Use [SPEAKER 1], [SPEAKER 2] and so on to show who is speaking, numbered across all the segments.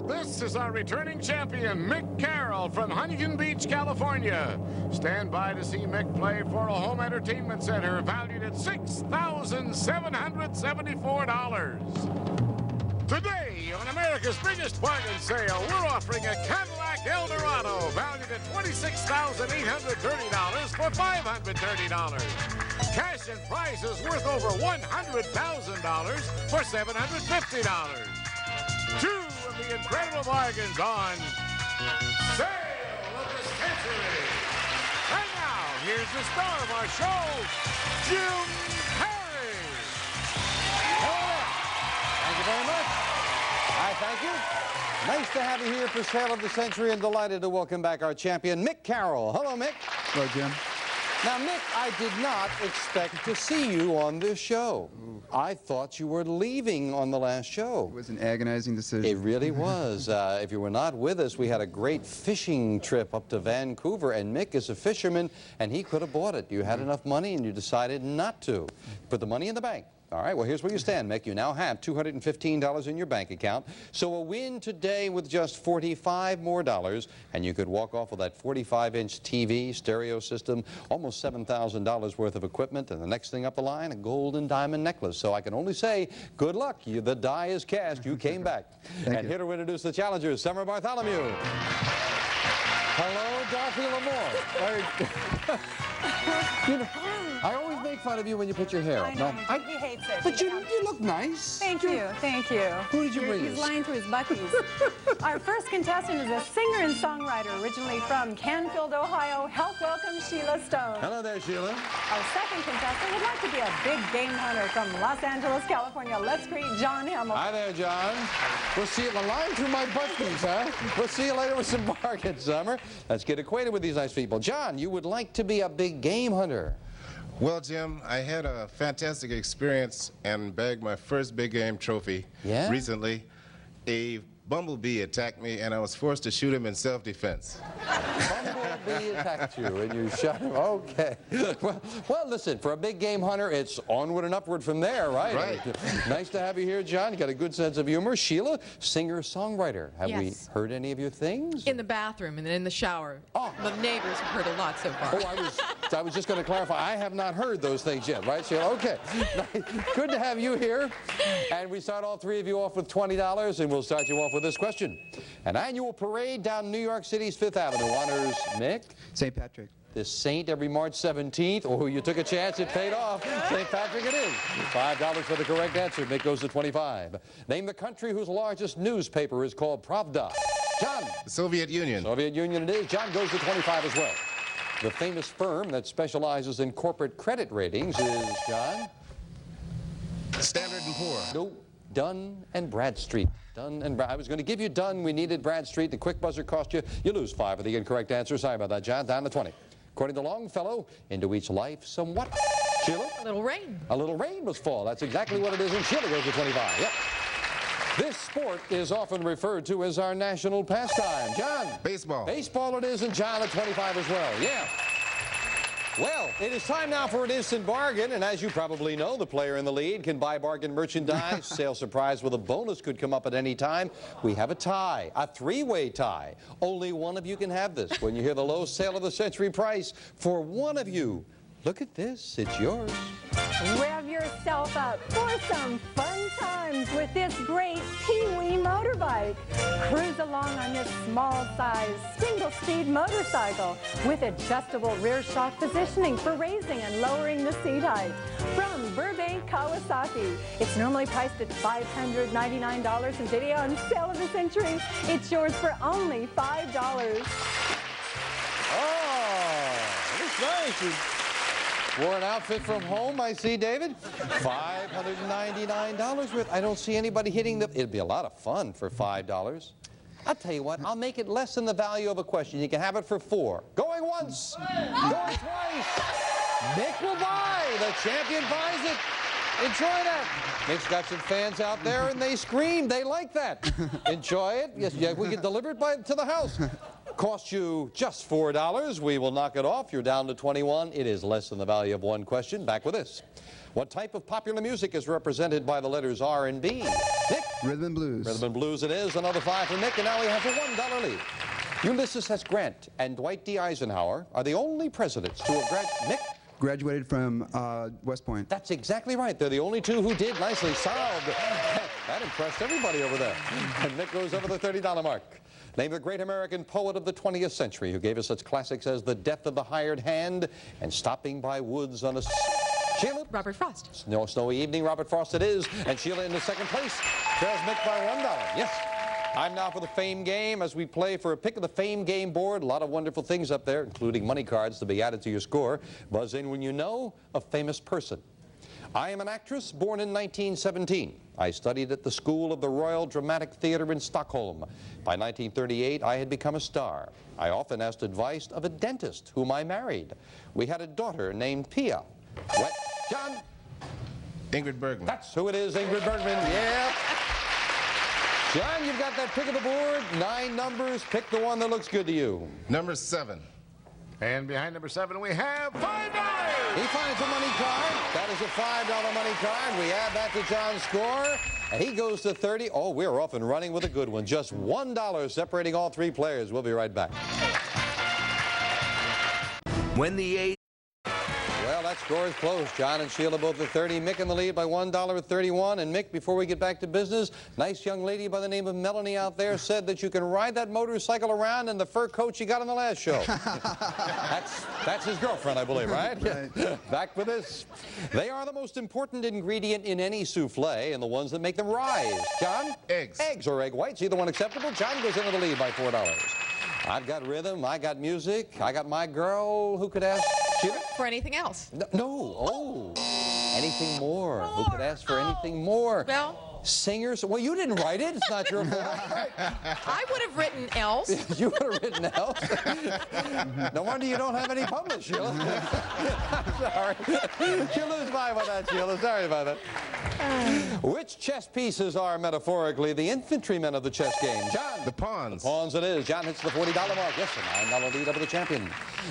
[SPEAKER 1] This is our returning champion, Mick Carroll from Huntington Beach, California. Stand by to see Mick play for a home entertainment center valued at $6,774. Today, on America's biggest bargain sale, we're offering a Cadillac Eldorado valued at $26,830 for $530. Cash and prizes worth over $100,000 for $750. Two of the incredible bargains on Sale of the Century. And now, here's the star of our show, Jim Perry.
[SPEAKER 2] Hello. Thank you very much. Thank you. Nice to have you here for Sale of the Century, and delighted to welcome back our champion, Mick Carroll. Hello, Mick.
[SPEAKER 3] Hello, Jim.
[SPEAKER 2] Now, Mick, I did not expect to see you on this show. I thought you were leaving on the last show.
[SPEAKER 3] It was an agonizing decision.
[SPEAKER 2] It really was. If you were not with us, we had a great fishing trip up to Vancouver, and Mick is a fisherman, and he could have bought it. You had enough money, and you decided not to. Put the money in the bank. All right, well, here's where you stand, Mick. You now have $215 in your bank account. So a win today with just $45 more, and you could walk off with that 45-inch TV, stereo system, almost $7,000 worth of equipment, and the next thing up the line, a gold and diamond necklace. So I can only say, good luck. The die is cast. You came back. And here to introduce the challengers, Summer Bartholomew. Hello, Dorothy Lamore. You know, I always make fun of you when you put your hair up.
[SPEAKER 4] I know, he hates it.
[SPEAKER 2] But you look nice.
[SPEAKER 4] Thank you, thank you.
[SPEAKER 2] Who did you bring us?
[SPEAKER 4] He's lying through his buckies. Our first contestant is a singer and songwriter originally from Canfield, Ohio. Help welcome Sheila Stone.
[SPEAKER 2] Hello there, Sheila.
[SPEAKER 4] Our second contestant would like to be a big game hunter from Los Angeles, California. Let's greet John Hamilton.
[SPEAKER 2] Hi there, John. We'll see you lying through my buckies, huh? We'll see you later with some bargains, Summer. Let's get acquainted with these nice people. John, you would like to be a big game hunter.
[SPEAKER 5] Well, Jim, I had a fantastic experience and bagged my first big game trophy recently. A bumblebee attacked me, and I was forced to shoot him in self-defense.
[SPEAKER 2] Bumblebee attacked you, and you shot him. Okay. Well, listen, for a big game hunter, it's onward and upward from there, right?
[SPEAKER 5] Right.
[SPEAKER 2] Nice to have you here, John. You got a good sense of humor. Sheila, singer-songwriter. Have we heard any of your things?
[SPEAKER 6] In the bathroom and in the shower.
[SPEAKER 2] Oh.
[SPEAKER 6] The neighbors have heard a lot so far.
[SPEAKER 2] Oh, I was just going to clarify. I have not heard those things yet, right, Sheila? Okay. Good to have you here. And we start all three of you off with $20, and we'll start you off with this question. An annual parade down New York City's Fifth Avenue honors Mick?
[SPEAKER 3] St. Patrick.
[SPEAKER 2] This saint every March 17th. Oh, you took a chance. It paid off. St. Patrick it is. $5 for the correct answer. Mick goes to 25. Name the country whose largest newspaper is called Pravda. John.
[SPEAKER 5] The Soviet Union.
[SPEAKER 2] Soviet Union it is. John goes to 25 as well. The famous firm that specializes in corporate credit ratings is, John?
[SPEAKER 5] Standard & Poor.
[SPEAKER 2] No, Dun and Bradstreet. Dun and I was going to give you Dun. We needed Bradstreet. The quick buzzer cost you. You lose 5 of the incorrect answers. Sorry about that, John. Down to 20. According to Longfellow, into each life somewhat. Sheila?
[SPEAKER 6] A little rain.
[SPEAKER 2] A little rain must fall. That's exactly what it is. And Sheila goes to 25. Yep. This sport is often referred to as our national pastime. John?
[SPEAKER 5] Baseball.
[SPEAKER 2] Baseball it is, and John at 25 as well. Yeah. Well, it is time now for an instant bargain, and as you probably know, the player in the lead can buy bargain merchandise. Sale surprise with a bonus could come up at any time. We have a tie, a three-way tie. Only one of you can have this when you hear the low Sale of the Century price for one of you. Look at this, it's yours.
[SPEAKER 4] Rev yourself up for some fun times with this great Pee-wee motorbike. Cruise along on this small-size, single-speed motorcycle with adjustable rear shock positioning for raising and lowering the seat height. From Burbank, Kawasaki, it's normally priced at $599, and today on Sale of the Century, it's yours for only $5.
[SPEAKER 2] Oh, that's nice. Wore an outfit from home, I see, David. $599 worth. I don't see anybody hitting the... It'd be a lot of fun for $5. I'll tell you what, I'll make it less than the value of a question. You can have it for $4. Going once, going twice. Mick will buy. The champion buys it. Enjoy that. Mick's got some fans out there, and they scream. They like that. Enjoy it. Yes, yeah, we can deliver it to the house. Cost you just $4. We will knock it off. You're down to 21. It is less than the value of one question. Back with this. What type of popular music is represented by the letters R and B? Nick?
[SPEAKER 3] Rhythm and blues.
[SPEAKER 2] Rhythm and blues it is. Another 5 for Nick, and now he has a $1 lead. Ulysses S. Grant and Dwight D. Eisenhower are the only presidents to have Nick?
[SPEAKER 3] Graduated from West Point.
[SPEAKER 2] That's exactly right. They're the only two who did. Nicely solved. That impressed everybody over there. And Nick goes over the $30 mark. Name the great American poet of the 20th century who gave us such classics as The Death of the Hired Hand and Stopping by Woods on a... Sheila?
[SPEAKER 6] Robert Frost.
[SPEAKER 2] Snowy evening, Robert Frost it is. And Sheila in the second place. Trails Nick by $1. Yes. Time now for the Fame Game as we play for a pick of the Fame Game board. A lot of wonderful things up there, including money cards to be added to your score. Buzz in when you know a famous person. I am an actress born in 1917. I studied at the School of the Royal Dramatic Theatre in Stockholm. By 1938, I had become a star. I often asked advice of a dentist whom I married. We had a daughter named Pia. What? John?
[SPEAKER 5] Ingrid Bergman.
[SPEAKER 2] That's who it is, Ingrid Bergman. Yeah. John, you've got that pick of the board. 9 numbers. Pick the one that looks good to you.
[SPEAKER 5] Number 7.
[SPEAKER 1] And behind number 7, we have $5.
[SPEAKER 2] He finds a money card. That is a $5 money card. We add that to John's score. And he goes to 30. Oh, we're off and running with a good one. Just $1 separating all 3 players. We'll be right back.
[SPEAKER 7] When the age...
[SPEAKER 2] Well, that score is close. John and Sheila both at 30. Mick in the lead by $1 at 31. And Mick, before we get back to business, nice young lady by the name of Melanie out there said that you can ride that motorcycle around in the fur coat you got on the last show. That's his girlfriend, I believe, right?
[SPEAKER 3] Right.
[SPEAKER 2] Back with this. They are the most important ingredient in any souffle and the ones that make them rise. John?
[SPEAKER 5] Eggs.
[SPEAKER 2] Eggs or egg whites. Either one acceptable. John goes into the lead by $4. I've got rhythm. I got music. I got my girl. Who could ask? Sheila?
[SPEAKER 6] For anything else.
[SPEAKER 2] No. Oh. Anything more? Who could ask for anything more?
[SPEAKER 6] Well,
[SPEAKER 2] Singers? Well, you didn't write it. It's not your fault.
[SPEAKER 6] I would have written else.
[SPEAKER 2] You would have written else. No wonder you don't have any published, Sheila. I'm sorry. You lose 5 on that, Sheila. Sorry about that. Which chess pieces are metaphorically the infantrymen of the chess game? John?
[SPEAKER 5] The pawns.
[SPEAKER 2] Pawns it is. John hits the $40 mark. Yes, a $9 lead over the champion.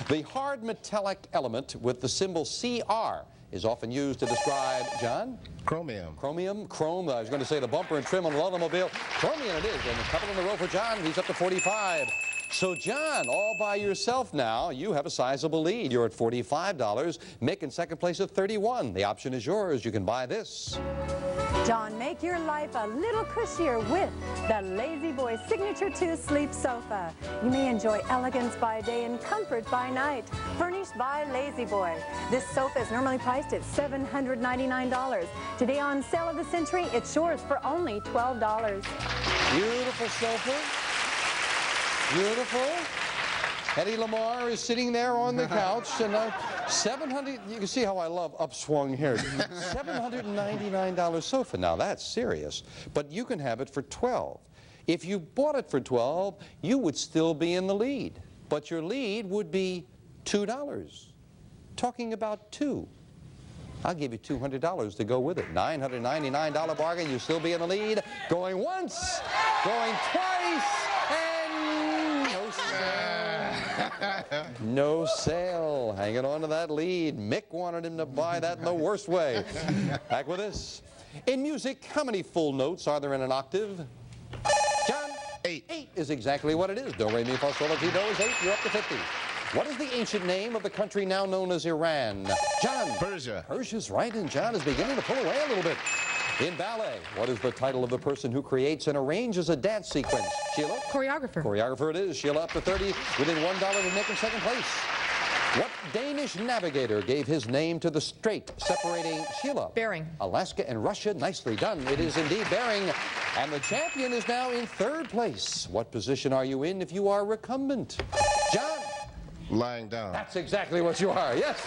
[SPEAKER 2] The hard metallic element with the symbol CR is often used to describe, John?
[SPEAKER 5] Chromium.
[SPEAKER 2] Chromium, chrome. I was going to say the bumper and trim on an automobile. Chromium it is. And a couple in a row for John. He's up to 45. So, John, all by yourself now, you have a sizable lead. You're at $45. Mick in second place at 31. The option is yours. You can buy this.
[SPEAKER 4] John, make your life a little cushier with the Lazy Boy Signature 2 Sleep Sofa. You may enjoy elegance by day and comfort by night. Furnished by Lazy Boy. This sofa is normally priced at $799. Today on Sale of the Century, it's yours for only $12.
[SPEAKER 2] Beautiful sofa. Beautiful. Eddie Lamar is sitting there on the couch, and 700. You can see how I love upswung hair. $799 sofa. Now that's serious, but you can have it for $12. If you bought it for $12, you would still be in the lead, but your lead would be $2. Talking about 2. I'll give you $200 to go with it. $999 bargain. You still be in the lead. Going once, going twice, and no sale. No sale. Hanging on to that lead. Mick wanted him to buy that in the worst way. Back with this. In music, how many full notes are there in an octave? John?
[SPEAKER 5] 8.
[SPEAKER 2] 8 is exactly what it is. Do, re, mi, fa, sol, la, ti, do is 8. You're up to 50. What is the ancient name of the country now known as Iran? John?
[SPEAKER 5] Persia.
[SPEAKER 2] Persia's right, and John is beginning to pull away a little bit. In ballet, what is the title of the person who creates and arranges a dance sequence? Sheila?
[SPEAKER 6] Choreographer.
[SPEAKER 2] Choreographer it is. Sheila up to 30, within $1 to Nick in second place. What Danish navigator gave his name to the strait separating Sheila?
[SPEAKER 6] Bering.
[SPEAKER 2] Alaska and Russia. Nicely done. It is indeed Bering. And the champion is now in third place. What position are you in if you are recumbent? John?
[SPEAKER 5] Lying down.
[SPEAKER 2] That's exactly what you are, yes.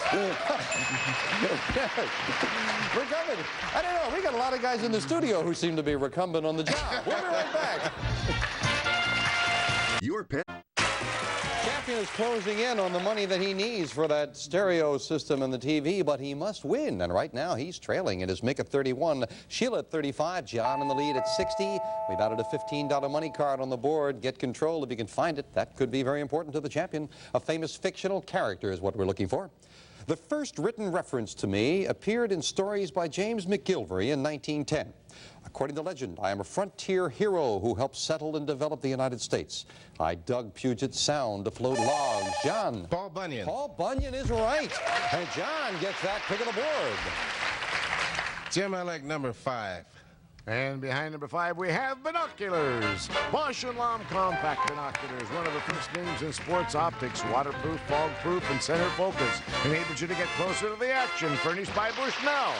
[SPEAKER 2] Recumbent. I don't know, we got a lot of guys in the studio who seem to be recumbent on the job. We'll be right back.
[SPEAKER 7] Your pet.
[SPEAKER 2] Champion is closing in on the money that he needs for that stereo system and the TV, but he must win. And right now, he's trailing. It is Mick at 31, Sheila at 35, John in the lead at 60. We've added a $15 money card on the board. Get control if you can find it. That could be very important to the champion. A famous fictional character is what we're looking for. The first written reference to me appeared in stories by James McGilvery in 1910. According to legend, I am a frontier hero who helped settle and develop the United States. I dug Puget Sound to float logs. John?
[SPEAKER 5] Paul Bunyan.
[SPEAKER 2] Paul Bunyan is right. And John gets that pick of the board.
[SPEAKER 5] Jim, I like number 5.
[SPEAKER 1] And behind number 5, we have binoculars. Bosch & Lomb compact binoculars, one of the first names in sports optics. Waterproof, fog-proof, and center focus. Enables you to get closer to the action. Furnished by Bushnell.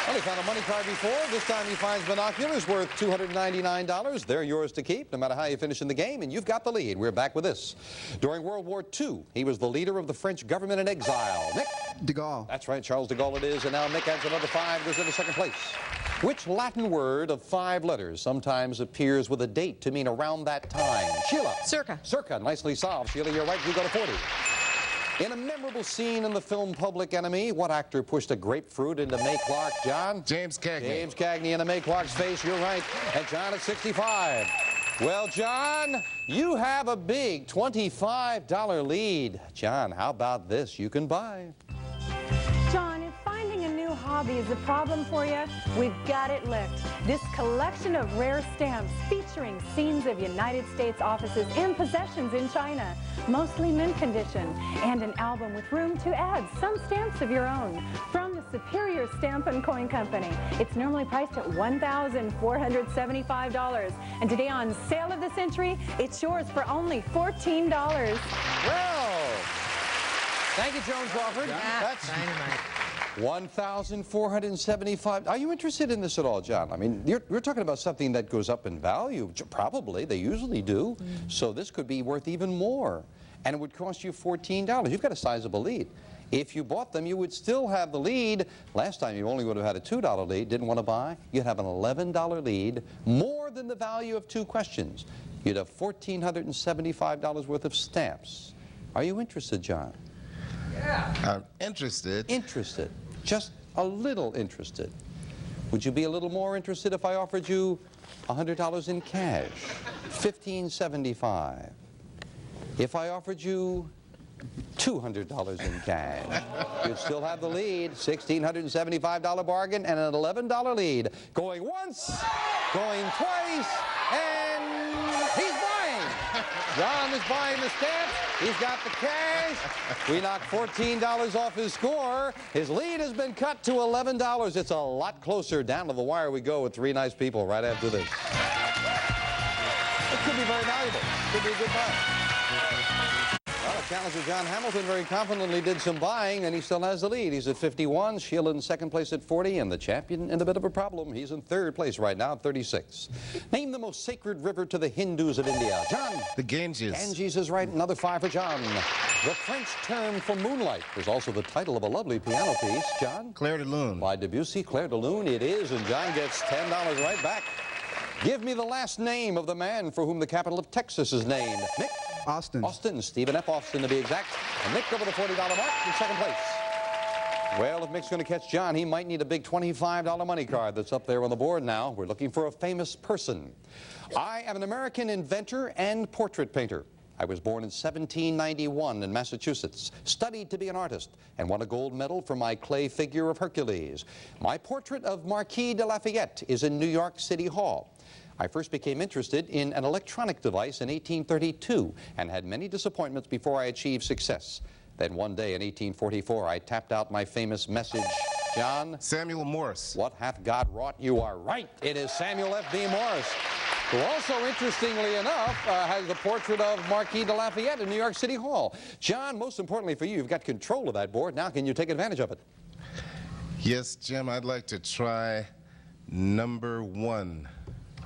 [SPEAKER 2] Well, he found a money card before. This time he finds binoculars worth $299. They're yours to keep, no matter how you finish in the game, and you've got the lead. We're back with this. During World War II, he was the leader of the French government in exile. Nick?
[SPEAKER 3] De Gaulle.
[SPEAKER 2] That's right, Charles de Gaulle it is, and now Nick adds another 5, goes into second place. Which Latin word of 5 letters sometimes appears with a date to mean around that time? Sheila?
[SPEAKER 6] Circa.
[SPEAKER 2] Circa, nicely solved. Sheila, you're right, you go to 40. In a memorable scene in the film Public Enemy, what actor pushed a grapefruit into May Clark, John?
[SPEAKER 5] James Cagney.
[SPEAKER 2] James Cagney into May Clark's face, you're right. And John at 65. Well, John, you have a big $25 lead. John, how about this? You can buy.
[SPEAKER 4] John, if finding a new hobby is a problem for you, we've got it licked. This collection of rare stamps featuring scenes of United States offices and possessions in China, mostly mint condition, and an album with room to add some stamps of your own from the Superior Stamp and Coin Company. It's normally priced at $1,475, and today on Sale of the Century, it's yours for only $14.
[SPEAKER 2] Well, thank you, Joan Crawford.
[SPEAKER 6] That's dynamite.
[SPEAKER 2] $1,475. Are you interested in this at all, John? I mean, you're talking about something that goes up in value. Probably. They usually do. So this could be worth even more. And it would cost you $14. You've got a sizable lead. If you bought them, you would still have the lead. Last time you only would have had a $2 lead. Didn't want to buy? You'd have an $11 lead, more than the value of 2 questions. You'd have $1,475 worth of stamps. Are you interested, John?
[SPEAKER 5] Yeah. I'm interested.
[SPEAKER 2] Interested. Just a little interested. Would you be a little more interested if I offered you $100 in cash? $1,575. If I offered you $200 in cash, you'd still have the lead. $1,675 bargain and an $11 lead. Going once, going twice, and he's buying. John is buying the stamps. He's got the cash. We knocked $14 off his score. His lead has been cut to $11. It's a lot closer. Down to the wire we go with 3 nice people right after this. It could be very valuable. Could be a good buy. Well, the challenger John Hamilton very confidently did some buying, and he still has the lead. He's at 51. Sheila in second place at 40, and the champion in a bit of a problem. He's in third place right now at 36. Name the most sacred river to the Hindus of India. John?
[SPEAKER 5] The Ganges.
[SPEAKER 2] Ganges is right. Another 5 for John. The French term for moonlight is also the title of a lovely piano piece. John?
[SPEAKER 5] Clair de Lune.
[SPEAKER 2] By Debussy, Clair de Lune it is, and John gets $10 right back. Give me the last name of the man for whom the capital of Texas is named. Nick?
[SPEAKER 3] Austin.
[SPEAKER 2] Austin. Stephen F. Austin to be exact. And Nick over the $40 mark in second place. Well, if Mick's going to catch John, he might need a big $25 money card that's up there on the board now. We're looking for a famous person. I am an American inventor and portrait painter. I was born in 1791 in Massachusetts, studied to be an artist, and won a gold medal for my clay figure of Hercules. My portrait of Marquis de Lafayette is in New York City Hall. I first became interested in an electronic device in 1832 and had many disappointments before I achieved success. Then one day in 1844, I tapped out my famous message. John?
[SPEAKER 5] Samuel Morse.
[SPEAKER 2] What hath God wrought? You are right. It is Samuel F.B. Morse, who also, interestingly enough, has the portrait of Marquis de Lafayette in New York City Hall. John, most importantly for you, you've got control of that board. Now, can you take advantage of it?
[SPEAKER 5] Yes, Jim, I'd like to try number 1.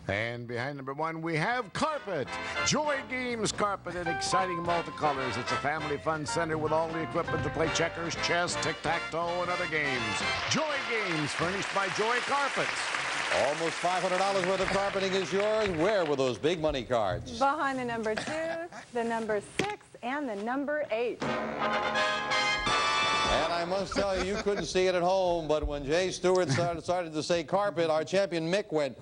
[SPEAKER 1] And behind number 1, we have Carpet. Joy Games Carpet in exciting multicolors. It's a family fun center with all the equipment to play checkers, chess, tic-tac-toe, and other games. Joy Games, furnished by Joy Carpets.
[SPEAKER 2] Almost $500 worth of carpeting is yours. Where were those big money cards?
[SPEAKER 4] Behind the number 2, the number 6, and the number 8.
[SPEAKER 2] And I must tell you, you couldn't see it at home, but when Jay Stewart started to say carpet, our champion Mick went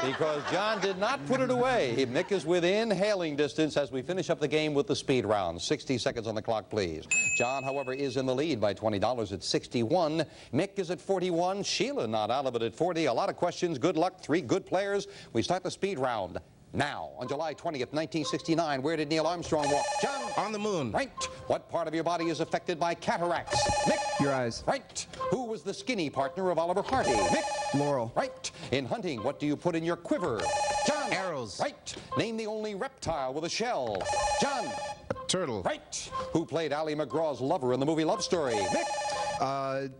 [SPEAKER 2] because John did not put it away. Mick is within hailing distance as we finish up the game with the speed round. 60 seconds on the clock, please. John, however, is in the lead by $20 at 61. Mick is at 41. Sheila not out of it at 40. A lot of questions. Good luck. 3 good players. We start the speed round now. On July 20th, 1969, where did Neil Armstrong walk? John?
[SPEAKER 5] On the moon.
[SPEAKER 2] Right. What part of your body is affected by cataracts? Mick?
[SPEAKER 3] Your eyes.
[SPEAKER 2] Right. Who was the skinny partner of Oliver Hardy? Mick?
[SPEAKER 3] Laurel.
[SPEAKER 2] Right. In hunting, what do you put in your quiver? John?
[SPEAKER 5] Arrows.
[SPEAKER 2] Right. Name the only reptile with a shell. John?
[SPEAKER 5] Turtle.
[SPEAKER 2] Right. Who played Ally McGraw's lover in the movie Love Story? Mick?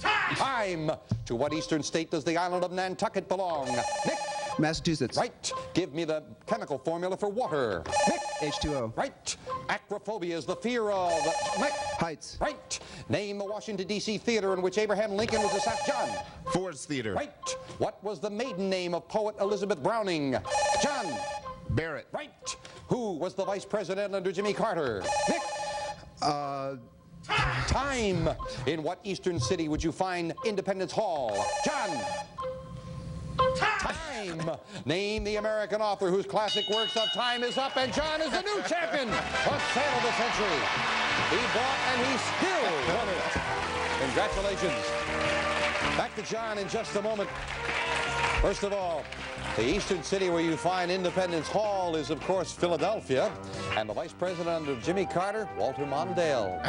[SPEAKER 2] Time. To what eastern state does the island of Nantucket belong? Mick?
[SPEAKER 3] Massachusetts.
[SPEAKER 2] Right. Give me the chemical formula for water. Mick?
[SPEAKER 3] H2O.
[SPEAKER 2] Right. Acrophobia is the fear of... Mick?
[SPEAKER 3] Heights.
[SPEAKER 2] Right. Name the Washington, D.C. theater in which Abraham Lincoln was assassinated. John?
[SPEAKER 5] Ford's Theater.
[SPEAKER 2] Right. What was the maiden name of poet Elizabeth Browning? John?
[SPEAKER 5] Barrett.
[SPEAKER 2] Right. Who was the vice president under Jimmy Carter? Mick? Time. In what eastern city would you find Independence Hall? John? Time. Name the American author whose classic works of Time is Up, and John is the new champion of Sale of the Century. He bought and he still won it. Congratulations. Back to John in just a moment. First of all, the eastern city where you find Independence Hall is, of course, Philadelphia. And the vice president under Jimmy Carter, Walter Mondale.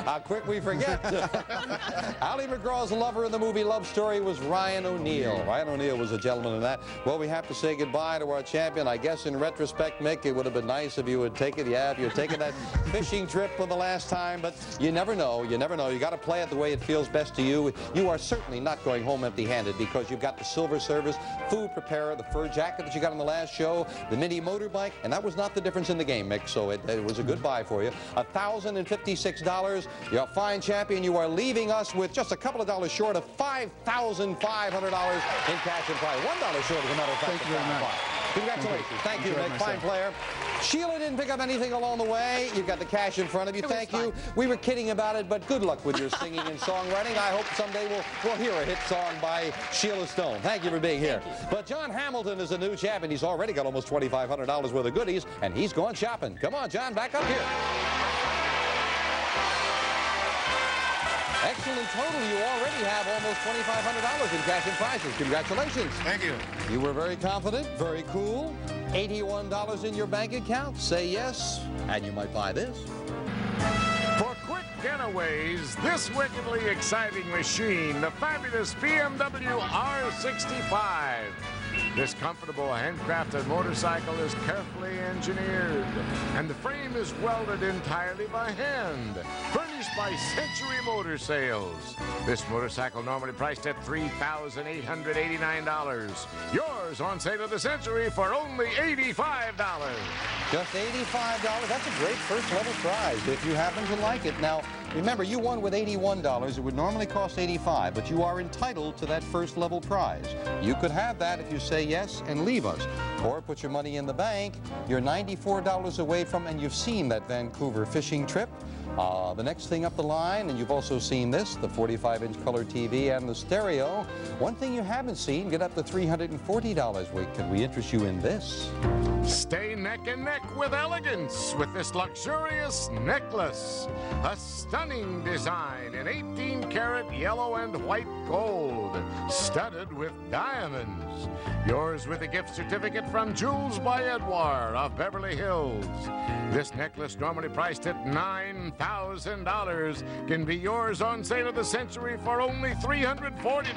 [SPEAKER 2] How quick we forget. Ally McGraw's lover in the movie Love Story was Ryan O'Neal. Ryan O'Neal was a gentleman in that. Well, we have to say goodbye to our champion. I guess in retrospect, Mick, it would have been nice if you would take it. Yeah, if you had taken that fishing trip for the last time. But you never know. You never know. You got to play it the way it feels best to you. You are certainly not going home empty-handed because you've got the silver service, food preparer, the fur jacket that you got on the last show, the mini motorbike, and that was not the difference in the game, Mick, so it was a good buy for you. $1,056. You're a fine champion. You are leaving us with just a couple of dollars short of $5,500 in cash and prize. $1 short, as a matter of fact.
[SPEAKER 3] Thank you very much.
[SPEAKER 2] Congratulations. Thank you, Mick. Fine player. Sheila didn't pick up anything along the way. You've got the cash in front of you. Thank you. We were kidding about it, but good luck with your singing and songwriting. I hope someday we'll hear a hit song by Sheila Stone. Thank you for being here. But John Hamilton is a new champion. He's already got almost $2,500 worth of goodies, and he's going shopping. Come on, John, back up here. Excellent total. You already have almost $2,500 in cash and prizes. Congratulations.
[SPEAKER 5] Thank you.
[SPEAKER 2] You were very confident, very cool. $81 in your bank account. Say yes, and you might buy this.
[SPEAKER 1] For quick getaways, this wickedly exciting machine, the fabulous BMW R65. This comfortable handcrafted motorcycle is carefully engineered, and the frame is welded entirely by hand. Furnished by Century Motor Sales. This motorcycle normally priced at $3,889. Yours on sale at the Century for only $85.
[SPEAKER 2] Just $85. That's a great first level prize if you happen to like it. Now, remember, you won with $81. It would normally cost $85, but you are entitled to that first level prize. You could have that if you say yes and leave us. Or put your money in the bank. You're $94 away from, and you've seen that Vancouver fishing trip. The next thing up the line, and you've also seen this, the 45-inch color TV and the stereo. One thing you haven't seen, get up to $340. Wait, can we interest you in this?
[SPEAKER 1] Stay neck and neck with elegance with this luxurious necklace. A stunning design in 18-karat yellow and white gold, studded with diamonds. Yours with a gift certificate from Jewels by Edouard of Beverly Hills. This necklace, normally priced at $9,000, can be yours on sale at the Century for only $340.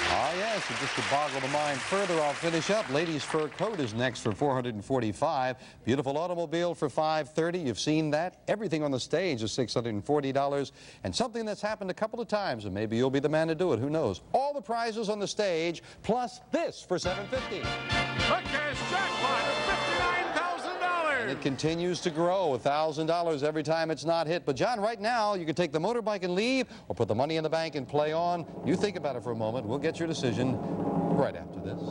[SPEAKER 2] Ah, yes, and just to boggle the mind further, I'll finish up. Ladies' fur coat is next for $445. Beautiful automobile for $530. You've seen that. Everything on the stage is $640. And something that's happened a couple of times, and maybe you'll be the man to do it. Who knows? All the prizes on the stage, plus this for $750.
[SPEAKER 1] A cash jackpot of $59,000.
[SPEAKER 2] And it continues to grow, $1,000 every time it's not hit. But, John, right now, you can take the motorbike and leave, or put the money in the bank and play on. You think about it for a moment. We'll get your decision right after this.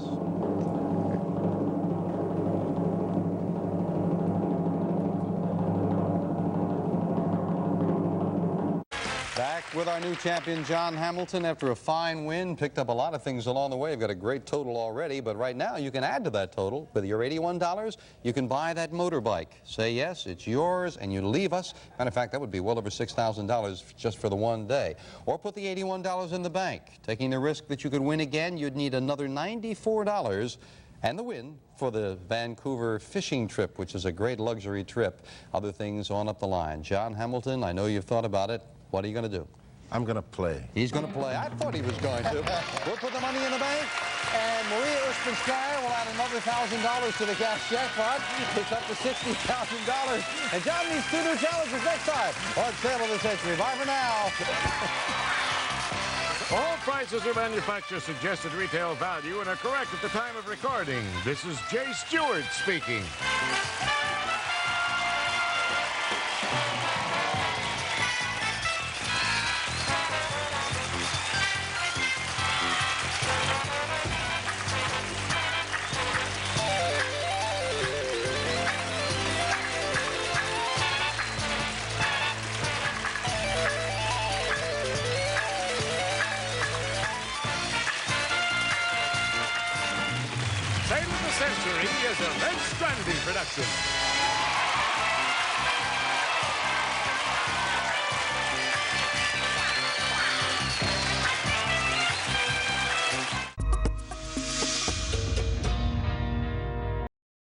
[SPEAKER 2] with our new champion, John Hamilton. After a fine win, picked up a lot of things along the way. You've got a great total already, but right now you can add to that total. With your $81, you can buy that motorbike. Say yes, it's yours, and you leave us. Matter of fact, that would be well over $6,000 just for the one day. Or put the $81 in the bank. Taking the risk that you could win again, you'd need another $94 and the win for the Vancouver fishing trip, which is a great luxury trip. Other things on up the line. John Hamilton, I know you've thought about it. What are you going to do?
[SPEAKER 5] I'm going to play.
[SPEAKER 2] He's going to play. I thought he was going to. We'll put the money in the bank, and Maria Uspenskaya will add another $1,000 to the cash jackpot. It's up to $60,000. And John needs 2 new challenges next time on Sale of the Century. Bye for now.
[SPEAKER 1] All prices are manufacturer suggested retail value and are correct at the time of recording. This is Jay Stewart speaking. Sale of the Century is a Red Strandy production.